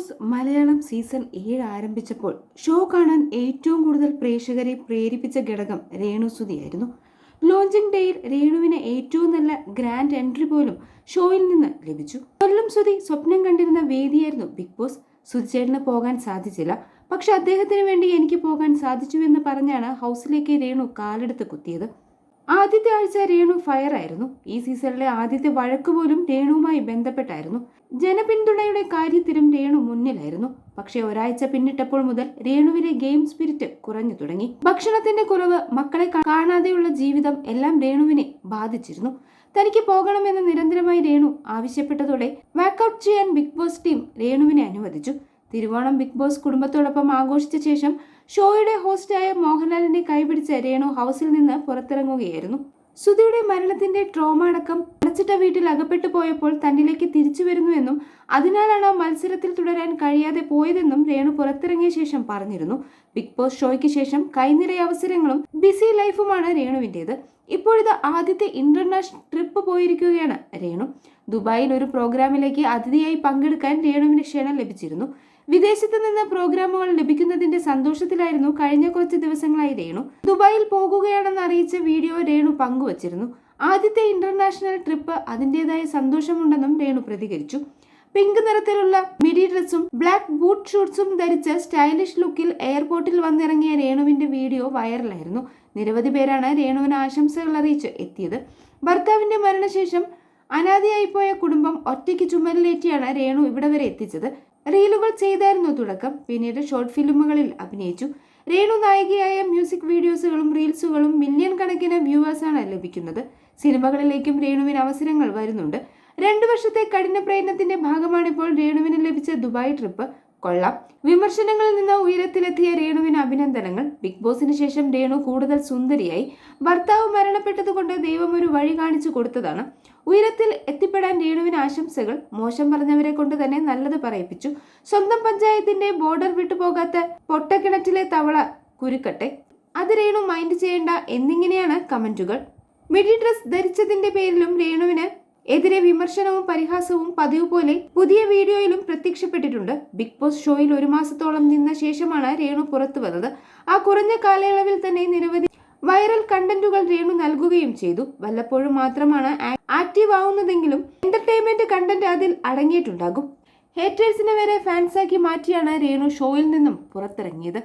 Boss Malayalam season 7 ആരംഭിച്ചപ്പോൾ show കാണാൻ ഏറ്റവും കൂടുതൽ പ്രേക്ഷകരെ പ്രേരിപ്പിച്ച ഘടകം രേണുസുതിയായിരുന്നു. ലോഞ്ചിങ് ഡേയിൽ രേണുവിന് ഏറ്റവും നല്ല ഗ്രാൻഡ് എൻട്രി പോലും ഷോയിൽ നിന്ന് ലഭിച്ചു. കൊല്ലം സുധി സ്വപ്നം കണ്ടിരുന്ന വേദിയായിരുന്നു ബിഗ് ബോസ്. സുധിച്ചേട്ടന് പോകാൻ സാധിച്ചില്ല, പക്ഷെ അദ്ദേഹത്തിന് വേണ്ടി എനിക്ക് പോകാൻ സാധിച്ചുവെന്ന് പറഞ്ഞാണ് ഹൗസിലേക്ക് രേണു കാലെടുത്ത് കുത്തിയത്. ആദ്യത്തെ ആഴ്ച രേണു ഫയർ ആയിരുന്നു. ഈ സീസണിലെ ആദ്യത്തെ വഴക്ക് പോലും രേണുവുമായി ബന്ധപ്പെട്ടായിരുന്നു. ജനപിന്തുണയുടെ കാര്യത്തിലും രേണു മുന്നിലായിരുന്നു. പക്ഷെ ഒരാഴ്ച പിന്നിട്ടപ്പോൾ മുതൽ രേണുവിലെ ഗെയിം സ്പിരിറ്റ് കുറഞ്ഞു തുടങ്ങി. ഭക്ഷണത്തിന്റെ കുറവ്, മക്കളെ കാണാതെയുള്ള ജീവിതം എല്ലാം രേണുവിനെ ബാധിച്ചിരുന്നു. തനിക്ക് പോകണമെന്ന് നിരന്തരമായി രേണു ആവശ്യപ്പെട്ടതോടെ വാക്കൌട്ട് ചെയ്യാൻ ബിഗ് ബോസ് ടീം രേണുവിനെ അനുവദിച്ചു. തിരുവോണം ബിഗ് ബോസ് കുടുംബത്തോടൊപ്പം ആഘോഷിച്ച ശേഷം ഷോയുടെ ഹോസ്റ്റായ മോഹൻലാലിന്റെ കൈപിടിച്ച് രേണു ഹൗസിൽ നിന്ന് പുറത്തിറങ്ങുകയായിരുന്നു. സുധിയുടെ മരണത്തിന്റെ ട്രോമ അടക്കം അടച്ചിട്ട വീട്ടിൽ അകപ്പെട്ടു പോയപ്പോൾ തന്നിലേക്ക് തിരിച്ചു വരുന്നുവെന്നും അതിനാലാണ് മത്സരത്തിൽ തുടരാൻ കഴിയാതെ പോയതെന്നും രേണു പുറത്തിറങ്ങിയ ശേഷം പറഞ്ഞിരുന്നു. ബിഗ് ബോസ് ഷോയ്ക്ക് ശേഷം കൈനിറയ അവസരങ്ങളും ബിസി ലൈഫുമാണ് രേണുവിൻ്റേത്. ഇപ്പോഴിത് ആദ്യത്തെ ഇന്റർനാഷണൽ ട്രിപ്പ് പോയിരിക്കുകയാണ് രേണു. ദുബായിൽ ഒരു പ്രോഗ്രാമിലേക്ക് അതിഥിയായി പങ്കെടുക്കാൻ രേണുവിന് ക്ഷണം ലഭിച്ചിരുന്നു. വിദേശത്ത് നിന്ന് പ്രോഗ്രാമുകൾ ലഭിക്കുന്നതിന്റെ സന്തോഷത്തിലായിരുന്നു കഴിഞ്ഞ കുറച്ച് ദിവസങ്ങളായി രേണു. ദുബായിൽ പോകുകയാണെന്ന് അറിയിച്ച വീഡിയോ രേണു പങ്കുവച്ചിരുന്നു. ആദ്യത്തെ ഇന്റർനാഷണൽ ട്രിപ്പ് അതിൻ്റെതായ സന്തോഷമുണ്ടെന്നും രേണു പ്രതികരിച്ചു. പിങ്ക് നിറത്തിലുള്ള മിഡി ഡ്രസ്സും ബ്ലാക്ക് ബൂട്ട് ഷൂട്ട്സും ധരിച്ച് സ്റ്റൈലിഷ് ലുക്കിൽ എയർപോർട്ടിൽ വന്നിറങ്ങിയ രേണുവിന്റെ വീഡിയോ വൈറലായിരുന്നു. നിരവധി പേരാണ് രേണുവിന് ആശംസകൾ അറിയിച്ച് എത്തിയത്. ഭർത്താവിന്റെ മരണശേഷം അനാഥയായിപ്പോയ കുടുംബം ഒറ്റയ്ക്ക് ചുമലിലേറ്റിയാണ് രേണു ഇവിടെ വരെ എത്തിച്ചത്. റീലുകൾ ചെയ്തായിരുന്നു തുടക്കം, പിന്നീട് ഷോർട്ട് ഫിലിമുകളിൽ അഭിനയിച്ചു. രേണു നായികയായ മ്യൂസിക് വീഡിയോസുകളും റീൽസുകളും മില്യൺ കണക്കിന് വ്യൂവേഴ്സാണ് ലഭിക്കുന്നത്. സിനിമകളിലേക്കും രേണുവിന് അവസരങ്ങൾ വരുന്നുണ്ട്. 2 വർഷത്തെ കഠിന പ്രയത്നത്തിന്റെ ഭാഗമാണിപ്പോൾ രേണുവിന് ലഭിച്ച ദുബായ് ട്രിപ്പ്. കൊള്ളാം. വിമർശനങ്ങളിൽ നിന്ന് ഉയരത്തിലെത്തിയ രേണുവിന് അഭിനന്ദനങ്ങൾ. ബിഗ് ബോസിന് ശേഷം രേണു കൂടുതൽ സുന്ദരിയായി. ഭർത്താവ് മരണപ്പെട്ടതുകൊണ്ട് ദൈവം ഒരു വഴി കാണിച്ചു കൊടുത്തതാണ്. ഉയരത്തിൽ എത്തിപ്പെടാൻ രേണുവിന് ആശംസകൾ. മോശം പറഞ്ഞവരെ കൊണ്ട് തന്നെ നല്ലത് പറയിപ്പിച്ചു. സ്വന്തം പഞ്ചായത്തിന്റെ ബോർഡർ വിട്ടുപോകാത്ത പൊട്ടക്കിണറ്റിലെ തവള കുരുക്കട്ടെ, അത് രേണു മൈൻഡ് ചെയ്യേണ്ട എന്നിങ്ങനെയാണ് കമന്റുകൾ. മിഡി ഡ്രസ് ധരിച്ചതിന്റെ പേരിലും രേണുവിന് എതിരെ വിമർശനവും പരിഹാസവും പതിവ് പോലെ പുതിയ വീഡിയോയിലും പ്രത്യക്ഷപ്പെട്ടിട്ടുണ്ട്. ബിഗ് ബോസ് ഷോയിൽ 1 മാസത്തോളം നിന്ന ശേഷമാണ് രേണു പുറത്തു വന്നത്. ആ കുറഞ്ഞ കാലയളവിൽ തന്നെ നിരവധി വൈറൽ കണ്ടന്റുകൾ രേണു നൽകുകയും ചെയ്തു. വല്ലപ്പോഴും മാത്രമാണ് ആക്റ്റീവ് ആവുന്നതെങ്കിലും എന്റർടൈൻമെന്റ് കണ്ടന്റ് അതിൽ അടങ്ങിയിട്ടുണ്ടാകും. ഹേറ്റേഴ്സിനെ വരെ ഫാൻസാക്കി മാറ്റിയാണ് രേണു ഷോയിൽ നിന്നും പുറത്തിറങ്ങിയത്.